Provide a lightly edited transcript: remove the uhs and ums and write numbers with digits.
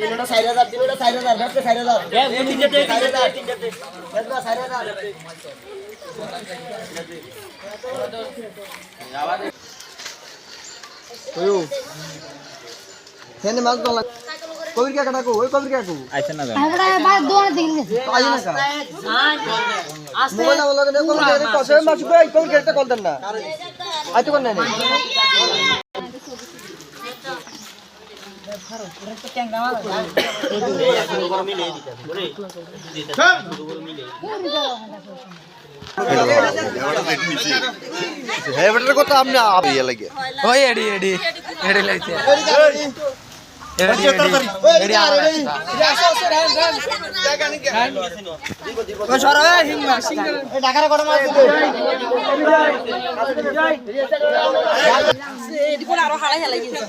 তিনটা 4000 তিনটা 4000 ব্যবসা 4000 তিনটাতে 4000 তিনটাতে ব্যবসা 4000 ওয়ো সেনে মাছ তো কবির কে কাটা কো ওই কবির কে কো আইছে না আমরা বাদ দোয়া দিন আই না কা মোবাইল আমলা কে কবির কে কসে মাছ কই কবির কে কল দেন না আই তো কোন নাই হ্যাঁ বেটার কথা আপনি ইয়ে লাগে ওই এডি এডি এডি লাইছে ঢাকার কত মাছ আরো হারাই হেলাই গেছে